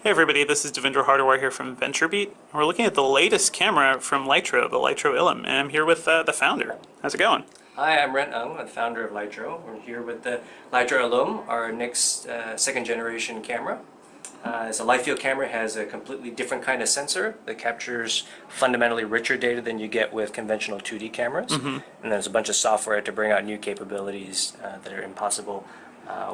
Hey everybody, this is Devendra Hardawar here from VentureBeat. We're looking at the latest camera from Lytro, the Lytro Illum, and I'm here with the founder. How's it going? Hi, I'm Ren Ng, the founder of Lytro. We're here with the Lytro Illum, our next second generation camera. It's a light field camera. It has a completely different kind of sensor that captures fundamentally richer data than you get with conventional 2D cameras. And there's a bunch of software to bring out new capabilities that are impossible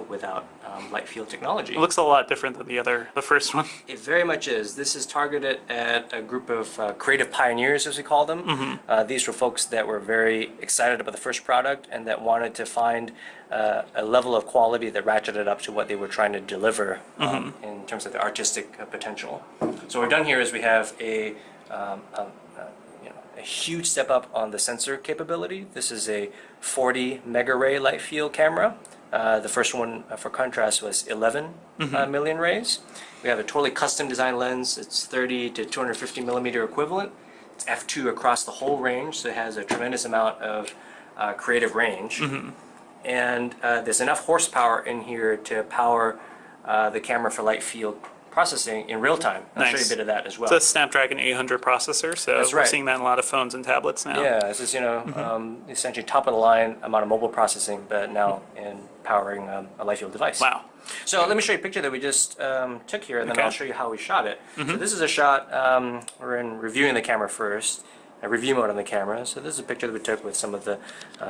without light field technology. It looks a lot different than the first one. It very much is. This is targeted at a group of creative pioneers, as we call them. These were folks that were very excited about the first product and that wanted to find a level of quality that ratcheted up to what they were trying to deliver in terms of the artistic potential. So what we've done here is we have a huge step up on the sensor capability. This is a 40 megaray light field camera. The first one, for contrast, was 11 million rays. We have a totally custom designed lens. It's 30 to 250 millimeter equivalent. It's f2 across the whole range, so it has a tremendous amount of creative range. And there's enough horsepower in here to power the camera for light field processing in real time. I'll show you a bit of that as well. It's a Snapdragon 800 processor, so That's we're right. seeing that in a lot of phones and tablets now. Yeah, this is essentially top of the line amount of mobile processing, but now in powering a light field device. Wow. So let me show you a picture that we just took here, and then I'll show you how we shot it. So this is a shot, we're in reviewing the camera first, a review mode on the camera. So this is a picture that we took with some of the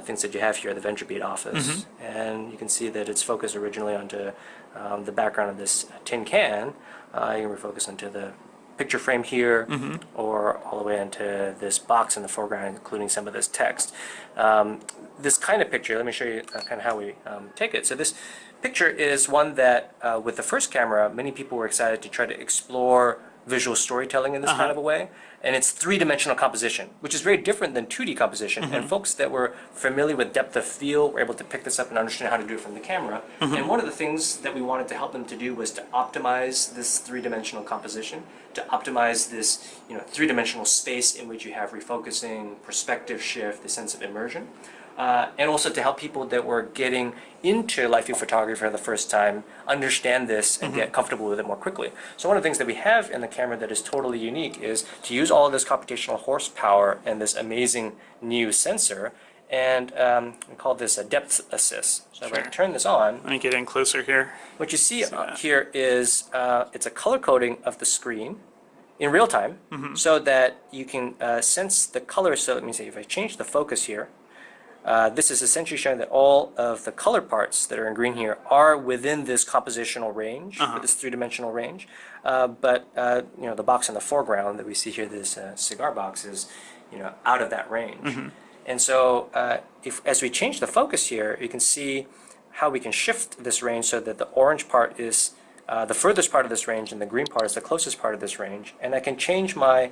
things that you have here at the VentureBeat office. And you can see that it's focused originally onto the background of this tin can. You can refocus onto the picture frame here, or all the way into this box in the foreground, including some of this text. This kind of picture, let me show you kind of how we take it. So this picture is one that, with the first camera, many people were excited to try to explore visual storytelling in this kind of a way. And it's three-dimensional composition, which is very different than 2D composition. And folks that were familiar with depth of field were able to pick this up and understand how to do it from the camera. And one of the things that we wanted to help them to do was to optimize this three-dimensional composition, to optimize this three-dimensional space in which you have refocusing, perspective shift, the sense of immersion. And also to help people that were getting into light field photography for the first time understand this and get comfortable with it more quickly. So one of the things that we have in the camera that is totally unique is to use all of this computational horsepower and this amazing new sensor, and we call this a depth assist. So if I turn this on, Let me get in closer here. what you see up here is it's a color coding of the screen in real time, so that you can sense the color. So let me see, if I change the focus here, this is essentially showing that all of the color parts that are in green here are within this compositional range, or this three-dimensional range. But the box in the foreground that we see here, this cigar box, is out of that range. And so as we change the focus here, you can see how we can shift this range so that the orange part is the furthest part of this range and the green part is the closest part of this range. And I can change my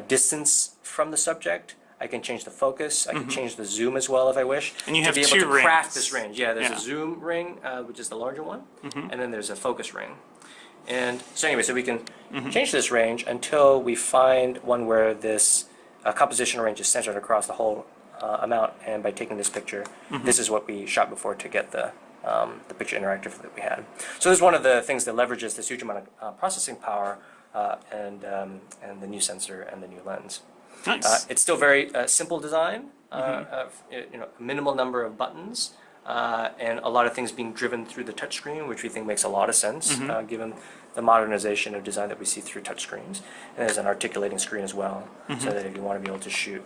distance from the subject. I can change the focus. I can change the zoom as well if I wish. And you have to be two able to craft rings. this range. Yeah, there's a zoom ring, which is the larger one, and then there's a focus ring. And so anyway, so we can change this range until we find one where this compositional range is centered across the whole amount. And by taking this picture, this is what we shot before to get the picture interactive that we had. So this is one of the things that leverages this huge amount of processing power and the new sensor and the new lens. Nice. It's still very simple design, minimal number of buttons, and a lot of things being driven through the touchscreen, which we think makes a lot of sense given the modernization of design that we see through touchscreens. And there's an articulating screen as well, so that if you want to be able to shoot,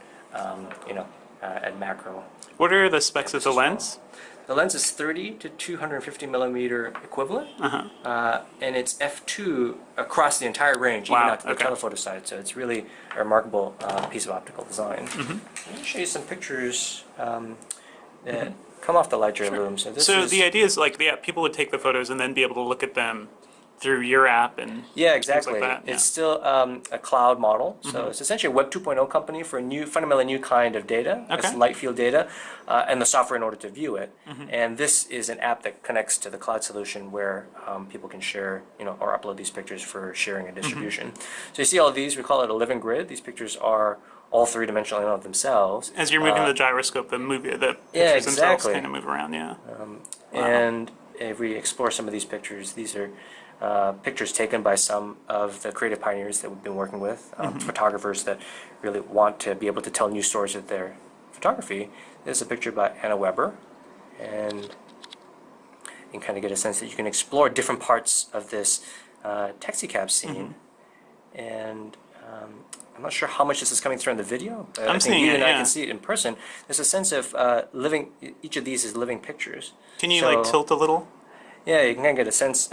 at macro. What are the specs of the lens? The lens is 30 to 250 millimeter equivalent, and it's f2 across the entire range, even out to the telephoto side. So it's really a remarkable piece of optical design. Let me show you some pictures that come off the Lytro Illum. So the idea is people would take the photos and then be able to look at them through your app and exactly. things like that. It's still a cloud model, so it's essentially a Web 2.0 company for a fundamentally new kind of data. It's light field data, and the software in order to view it. And this is an app that connects to the cloud solution where people can share, or upload these pictures for sharing and distribution. So you see all of these. We call it a living grid. These pictures are all three-dimensional in and of themselves. As you're moving the gyroscope, the pictures themselves kind of move around. And if we explore some of these pictures, these are pictures taken by some of the creative pioneers that we've been working with, photographers that really want to be able to tell new stories with their photography. This is a picture by Anna Weber, and you can kind of get a sense that you can explore different parts of this taxi cab scene. And I'm not sure how much this is coming through in the video, but I think you and I can see it in person. There's a sense of each of these is living pictures. Can you like tilt a little? Yeah, you can kind of get a sense.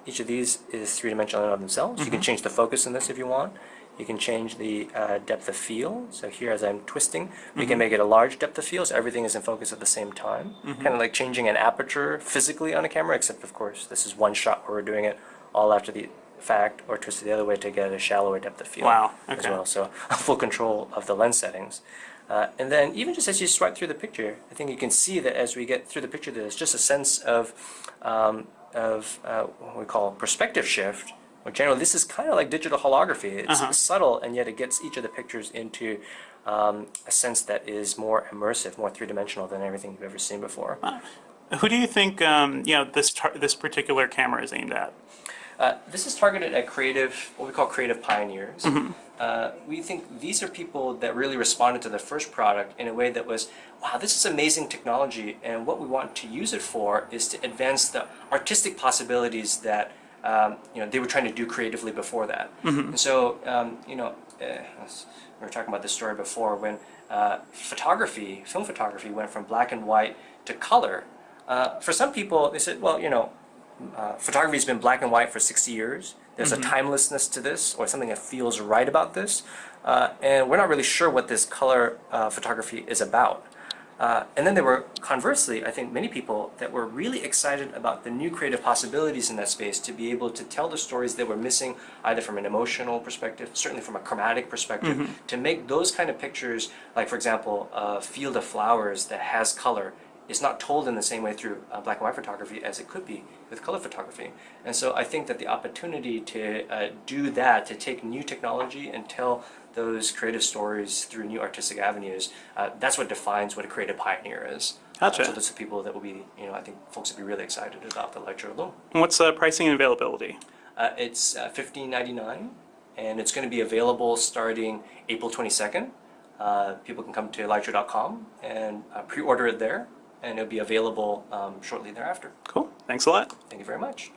Each of these is three-dimensional in of themselves. You can change the focus in this if you want. You can change the depth of field. So here, as I'm twisting, we can make it a large depth of field, so everything is in focus at the same time. Kind of like changing an aperture physically on a camera, except of course this is one shot where we're doing it all after the fact, or twisted the other way to get a shallower depth of field as well. So full control of the lens settings. And then even just as you swipe through the picture, I think you can see that as we get through the picture, there's just a sense of what we call perspective shift. Or generally, this is kind of like digital holography. It's subtle, and yet it gets each of the pictures into a sense that is more immersive, more three-dimensional than everything you've ever seen before. Who do you think this particular camera is aimed at? This is targeted at what we call creative pioneers. We think these are people that really responded to the first product in a way that was, wow, this is amazing technology, and what we want to use it for is to advance the artistic possibilities that they were trying to do creatively before that. And so, we were talking about this story before when film photography went from black and white to color. For some people, they said, well, photography has been black and white for 60 years. There's a timelessness to this, or something that feels right about this, and we're not really sure what this color photography is about. And then there were, conversely, I think many people that were really excited about the new creative possibilities in that space to be able to tell the stories that were missing, either from an emotional perspective, certainly from a chromatic perspective, to make those kind of pictures, like for example, a field of flowers that has color, is not told in the same way through black and white photography as it could be with color photography. And so I think that the opportunity to do that, to take new technology and tell those creative stories through new artistic avenues, that's what defines what a creative pioneer is. Gotcha. So those are people that will be, I think folks will be really excited about the Lytro Illum. And what's the pricing and availability? It's $15.99, and it's going to be available starting April 22nd. People can come to lytro.com and pre-order it there, and it'll be available shortly thereafter. Cool. Thanks a lot. Thank you very much.